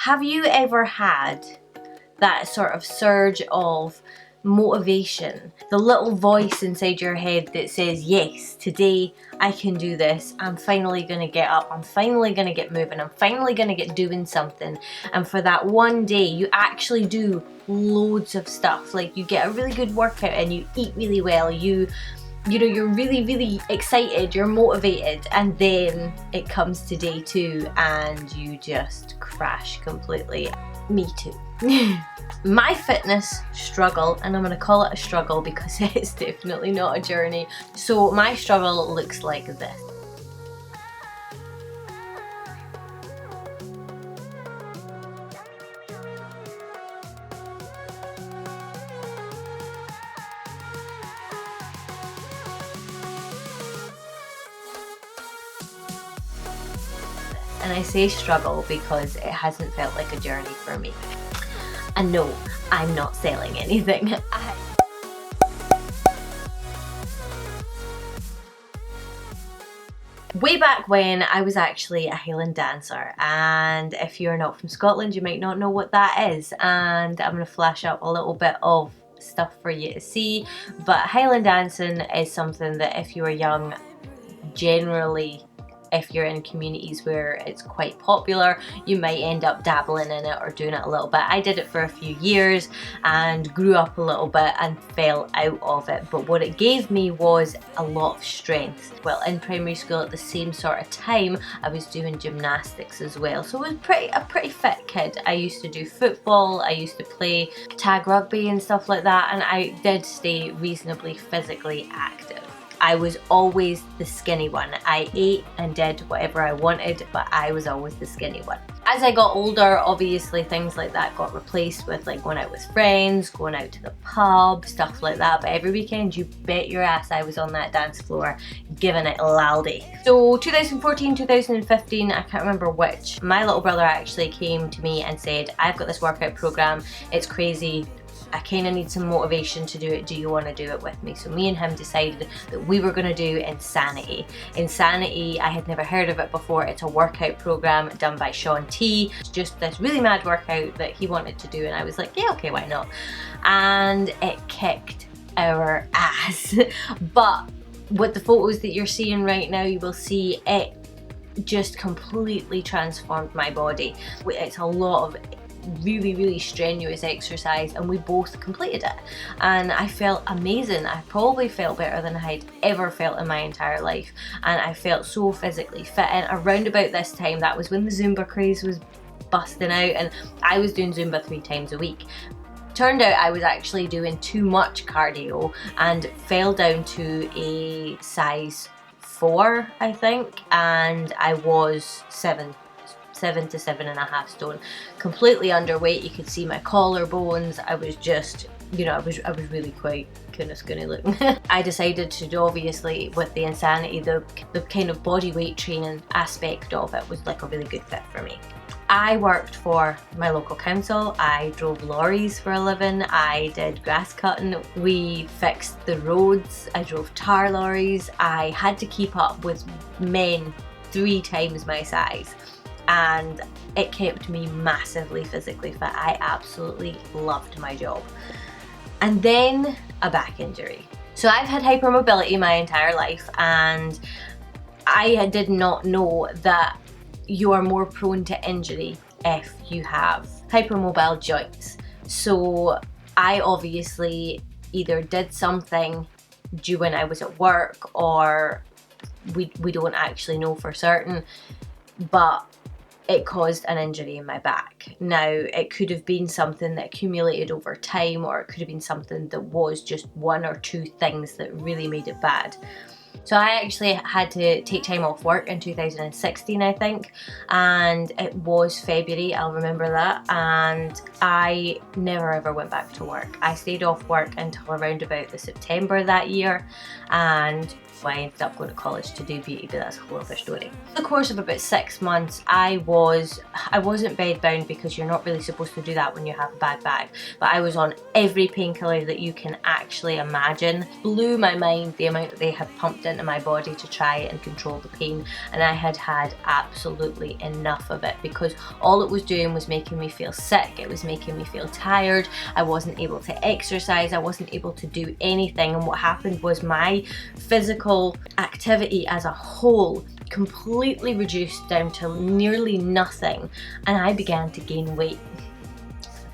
Have you ever had that sort of surge of motivation, the little voice inside your head that says, yes, today I can do this, I'm finally gonna get up, I'm finally gonna get moving, I'm finally gonna get doing something. And for that one day you actually do loads of stuff, like you get a really good workout and you eat really well, you know, you're really excited, you're motivated, and then it comes to day 2 and you just crash completely. Me too. My fitness struggle, and I'm going to call it a struggle because it's definitely not a journey. So my struggle looks like this. And I say struggle because it hasn't felt like a journey for me. And no, I'm not selling anything. Way back when, I was actually a Highland dancer, and if you're not from Scotland you might not know what that is, and I'm going to flash up a little bit of stuff for you to see. But Highland dancing is something that if you are young, generally if you're in communities where it's quite popular, you might end up dabbling in it or doing it a little bit. I did it for a few years and grew up a little bit and fell out of it, but what it gave me was a lot of strength. Well, in primary school at the same sort of time I was doing gymnastics as well, so I was a pretty fit kid. I used to do football, I used to play tag rugby and stuff like that, and I did stay reasonably physically active. I was always the skinny one. I ate and did whatever I wanted, but I was always the skinny one. As I got older, obviously things like that got replaced with like going out with friends, going out to the pub, stuff like that. But every weekend, you bet your ass I was on that dance floor giving it laldy. So 2014, 2015, I can't remember which, my little brother actually came to me and said, I've got this workout program, it's crazy, I kind of need some motivation to do it, do you want to do it with me? So me and him decided that we were going to do Insanity. Insanity, I had never heard of it before. It's a workout program done by Shaun T. It's just this really mad workout that he wanted to do, and I was like, yeah, okay, why not? And it kicked our ass. But with the photos that you're seeing right now, you will see it just completely transformed my body. It's a lot of really strenuous exercise, and we both completed it, and I felt amazing. I probably felt better than I'd ever felt in my entire life, and I felt so physically fit. And around about this time, that was when the Zumba craze was busting out, and I was doing Zumba 3 times a week. Turned out I was actually doing too much cardio and fell down to a size 4, I think, and I was 7 to 7.5 stone, completely underweight. You could see my collarbones. I was just, you know, I was really quite kind of skinny looking. I decided to do, obviously with the Insanity, the kind of body weight training aspect of it was like a really good fit for me. I worked for my local council, I drove lorries for a living, I did grass cutting, we fixed the roads, I drove tar lorries, I had to keep up with men 3 times my size, and it kept me massively physically fit. I absolutely loved my job. And then a back injury. So I've had hypermobility my entire life, and I did not know that you are more prone to injury if you have hypermobile joints. So I obviously either did something when I was at work, or we don't actually know for certain, but it caused an injury in my back. Now, it could have been something that accumulated over time, or it could have been something that was just 1 or 2 things that really made it bad. So I actually had to take time off work in 2016, I think, and it was February, I'll remember that, and I never ever went back to work. I stayed off work until around about the September that year, and why I ended up going to college to do beauty, but that's a whole other story. In the course of about 6 months, I wasn't bedbound, because you're not really supposed to do that when you have a bad back, but I was on every painkiller that you can actually imagine. Blew my mind the amount that they had pumped into my body to try and control the pain, and I had had absolutely enough of it, because all it was doing was making me feel sick. It was making me feel tired. I wasn't able to exercise. I wasn't able to do anything, and what happened was my physical activity as a whole completely reduced down to nearly nothing, and I began to gain weight.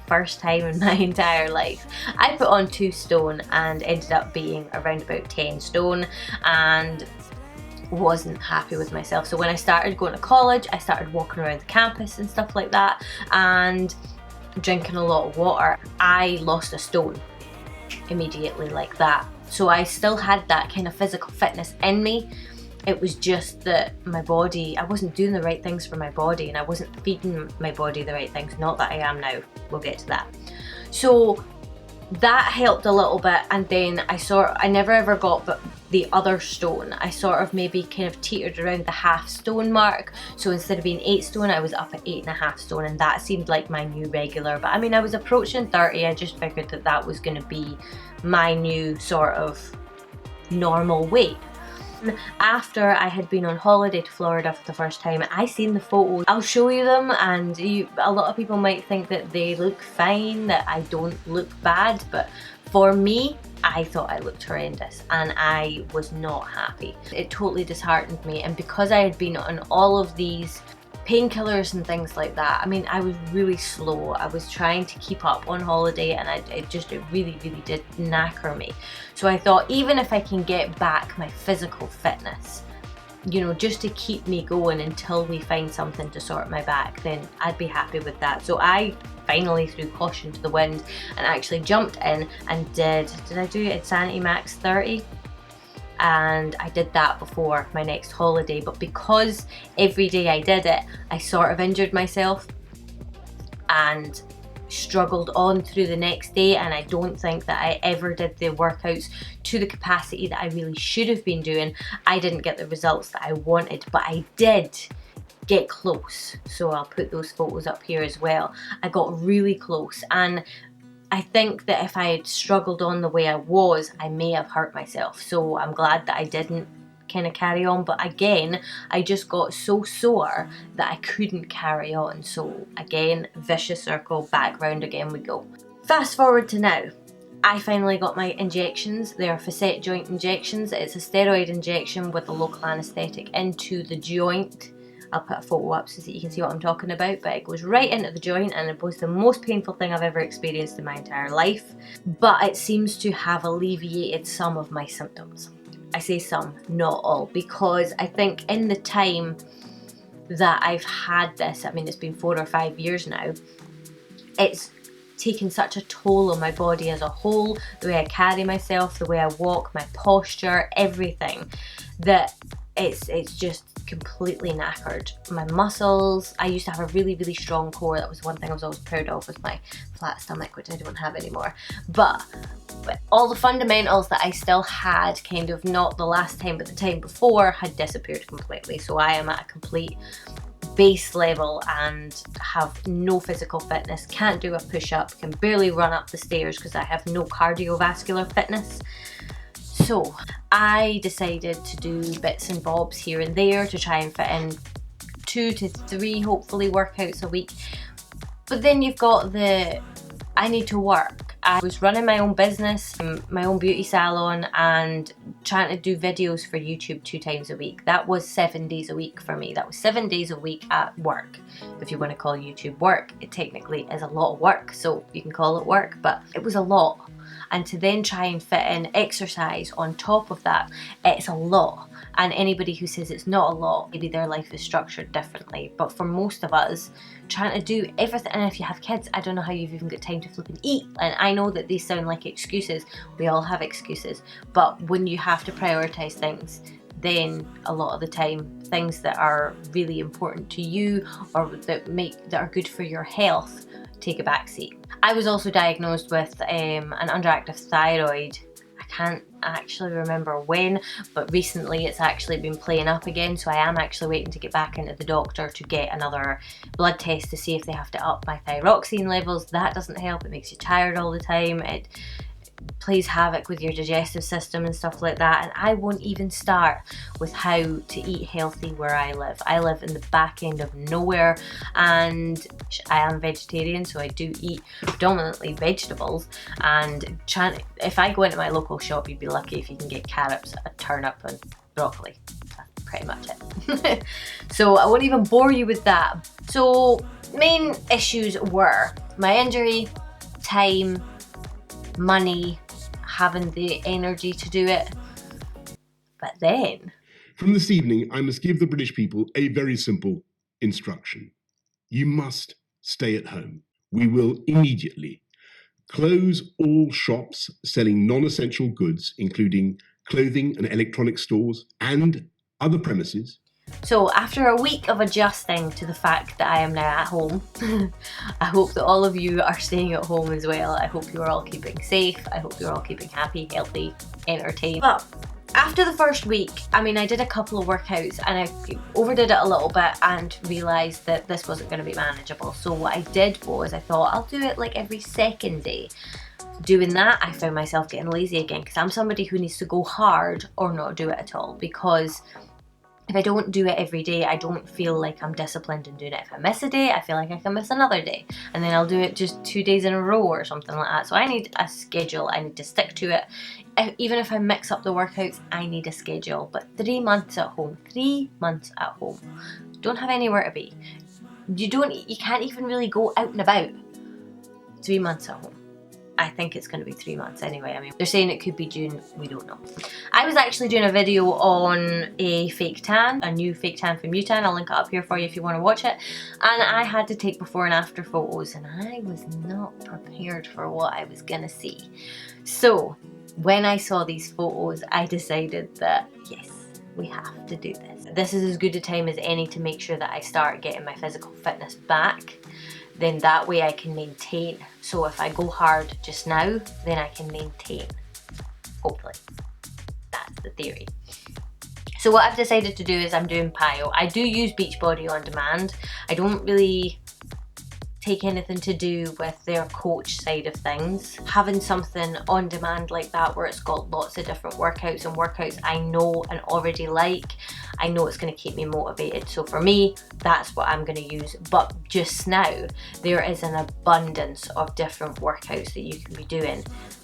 First time in my entire life. I put on 2 stone and ended up being around about 10 stone, and wasn't happy with myself. So when I started going to college, I started walking around the campus and stuff like that, and drinking a lot of water. I lost a stone immediately like that. So I still had that kind of physical fitness in me. It was just that my body, I wasn't doing the right things for my body, and I wasn't feeding my body the right things. Not that I am now, we'll get to that. So that helped a little bit, and then I never ever got the other stone. I sort of maybe kind of teetered around the half stone mark. So instead of being 8 stone, I was up at 8.5 stone, and that seemed like my new regular. But I mean, I was approaching 30. I just figured that that was going to be my new sort of normal weight. After I had been on holiday to Florida for the first time, I seen the photos. I'll show you them, and a lot of people might think that they look fine, that I don't look bad, but for me, I thought I looked horrendous, and I was not happy. It totally disheartened me, and because I had been on all of these painkillers and things like that, I mean, I was really slow. I was trying to keep up on holiday, and it really did knacker me. So I thought, even if I can get back my physical fitness, you know, just to keep me going until we find something to sort my back, then I'd be happy with that. So I finally threw caution to the wind and actually jumped in and did I do Insanity Max 30? And I did that before my next holiday, but because every day I did it, I sort of injured myself and struggled on through the next day, and I don't think that I ever did the workouts to the capacity that I really should have been doing. I didn't get the results that I wanted, but I did get close. So I'll put those photos up here as well. I got really close, and I think that if I had struggled on the way I was, I may have hurt myself. So I'm glad that I didn't kind of carry on. But again, I just got so sore that I couldn't carry on. So again, vicious circle, back round again we go. Fast forward to now. I finally got my injections. They are facet joint injections. It's a steroid injection with a local anaesthetic into the joint. I'll put a photo up so that you can see what I'm talking about, but it goes right into the joint, and it was the most painful thing I've ever experienced in my entire life. But it seems to have alleviated some of my symptoms. I say some, not all, because I think in the time that I've had this, I mean, it's been 4 or 5 years now, it's taken such a toll on my body as a whole, the way I carry myself, the way I walk, my posture, everything, that it's just completely knackered. My muscles, I used to have a really strong core. That was one thing I was always proud of, with my flat stomach, which I don't have anymore. But all the fundamentals that I still had, kind of not the last time but the time before, had disappeared completely. So I am at a complete base level and have no physical fitness, can't do a push-up, can barely run up the stairs because I have no cardiovascular fitness. So I decided to do bits and bobs here and there to try and fit in 2 to 3 hopefully workouts a week. But then you've got I need to work. I was running my own business, my own beauty salon, and trying to do videos for YouTube 2 times a week. That was 7 days a week for me. That was 7 days a week at work. If you want to call YouTube work, it technically is a lot of work, so you can call it work, but it was a lot. And to then try and fit in exercise on top of that, it's a lot. And anybody who says it's not a lot, maybe their life is structured differently. But for most of us, trying to do everything, and if you have kids, I don't know how you've even got time to flip and eat. And I know that these sound like excuses. We all have excuses. But when you have to prioritize things, then a lot of the time, things that are really important to you or that are good for your health take a backseat. I was also diagnosed with an underactive thyroid. I can't actually remember when, but recently it's actually been playing up again, so I am actually waiting to get back into the doctor to get another blood test to see if they have to up my thyroxine levels. That doesn't help, it makes you tired all the time, it plays havoc with your digestive system and stuff like that. And I won't even start with how to eat healthy where I live. I live in the back end of nowhere, and I am vegetarian, so I do eat predominantly vegetables. And if I go into my local shop, you'd be lucky if you can get carrots, a turnip and broccoli. That's pretty much it. So I won't even bore you with that. So main issues were my injury, time, money, having the energy to do it. But then, from this evening, I must give the British people a very simple instruction. You must stay at home. We will immediately close all shops selling non-essential goods, including clothing and electronic stores and other premises. So after a week of adjusting to the fact that I am now at home, I hope that all of you are staying at home as well. I hope you're all keeping safe. I hope you're all keeping happy, healthy, entertained. But after the first week, I mean, I did a couple of workouts and I overdid it a little bit and realised that this wasn't going to be manageable. So what I did was I thought I'll do it like every second day. Doing that, I found myself getting lazy again, because I'm somebody who needs to go hard or not do it at all, because if I don't do it every day, I don't feel like I'm disciplined in doing it. If I miss a day, I feel like I can miss another day. And then I'll do it just 2 days in a row or something like that. So I need a schedule. I need to stick to it. Even if I mix up the workouts, I need a schedule. But 3 months at home, 3 months at home, don't have anywhere to be. You can't even really go out and about. 3 months at home. I think it's going to be 3 months anyway. I mean, they're saying it could be June, we don't know. I was actually doing a video on a fake tan, a new fake tan from UTAN. I'll link it up here for you if you want to watch it. And I had to take before and after photos, and I was not prepared for what I was going to see. So when I saw these photos, I decided that yes, we have to do this. This is as good a time as any to make sure that I start getting my physical fitness back. Then that way I can maintain. So if I go hard just now, then I can maintain. Hopefully. That's the theory. So what I've decided to do is I'm doing PiYo. I do use Beachbody on demand. I don't really take anything to do with their coach side of things. Having something on demand like that where it's got lots of different workouts and workouts I know and already like, I know it's going to keep me motivated. So for me, that's what I'm going to use. But just now, there is an abundance of different workouts that you can be doing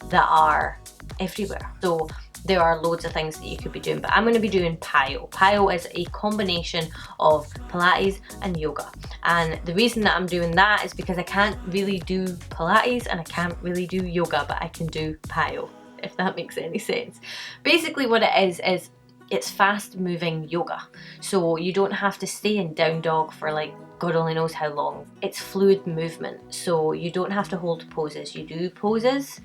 that are everywhere. So there are loads of things that you could be doing, but I'm going to be doing PiYo. PiYo is a combination of Pilates and yoga. And the reason that I'm doing that is because I can't really do Pilates and I can't really do yoga, but I can do PiYo, if that makes any sense. Basically what it is it's fast moving yoga. So you don't have to stay in down dog for like God only knows how long. It's fluid movement. So you don't have to hold poses. You do poses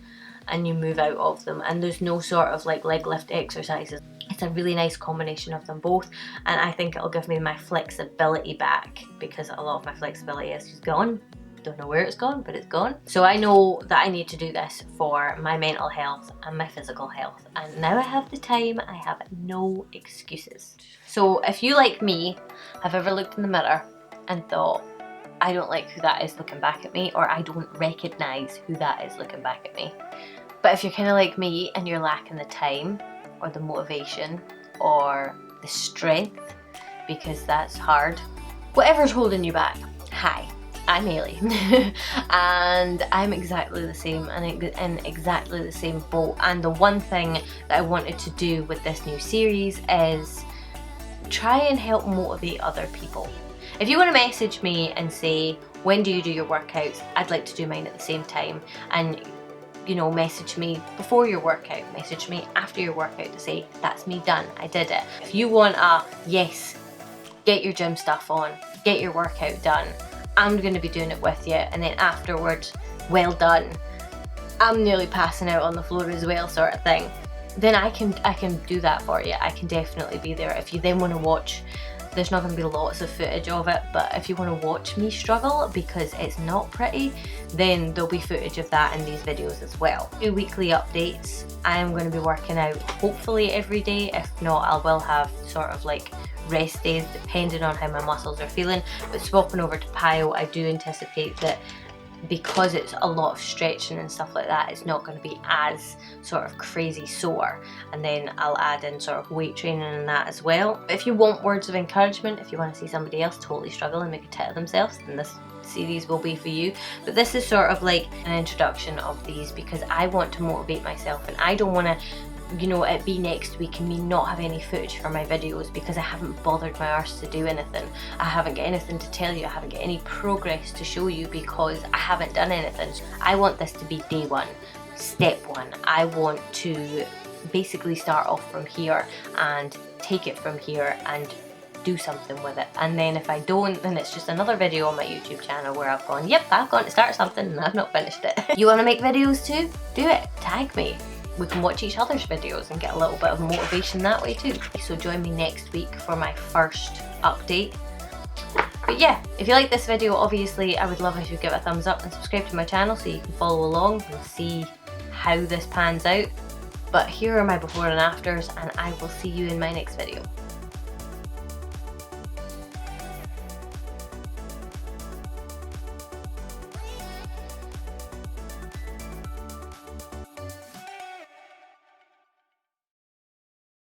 and you move out of them, and there's no sort of like leg lift exercises. It's a really nice combination of them both, and I think it'll give me my flexibility back, because a lot of my flexibility is just gone. Don't know where it's gone, but it's gone. So I know that I need to do this for my mental health and my physical health, and now I have the time. I have no excuses. So if you, like me, have ever looked in the mirror and thought, I don't like who that is looking back at me, or I don't recognise who that is looking back at me. But if you're kind of like me and you're lacking the time or the motivation or the strength, because that's hard, whatever's holding you back, hi, I'm Hayley. And I'm exactly the same and in exactly the same boat. And the one thing that I wanted to do with this new series is try and help motivate other people. If you want to message me and say, when do you do your workouts? I'd like to do mine at the same time. And you know, message me before your workout, message me after your workout to say, that's me done, I did it. If you want a, yes, get your gym stuff on, get your workout done, I'm going to be doing it with you, and then afterwards, well done, I'm nearly passing out on the floor as well, sort of thing, then I can do that for you. I can definitely be there. If you then want to watch There's not going to be lots of footage of it, but if you want to watch me struggle because it's not pretty, then there'll be footage of that in these videos as well. Do weekly updates. I am going to be working out hopefully every day. If not, I will have sort of like rest days depending on how my muscles are feeling. But swapping over to PiYo, I do anticipate that because it's a lot of stretching and stuff like that, it's not going to be as sort of crazy sore. And then I'll add in sort of weight training and that as well. But if you want words of encouragement, if you want to see somebody else totally struggle and make a tit of themselves, then this series will be for you. But this is sort of like an introduction of these because I want to motivate myself, and I don't want to, you know, it be next week and me not have any footage for my videos because I haven't bothered my arse to do anything. I haven't got anything to tell you, I haven't got any progress to show you because I haven't done anything. I want this to be day one, step one. I want to basically start off from here and take it from here and do something with it. And then if I don't, then it's just another video on my YouTube channel where I've gone, yep, I've gone to start something and I've not finished it. You want to make videos too? Do it. Tag me. We can watch each other's videos and get a little bit of motivation that way too. So join me next week for my first update. But yeah, if you like this video, obviously I would love if you give it a thumbs up and subscribe to my channel so you can follow along and see how this pans out. But here are my before and afters, and I will see you in my next video.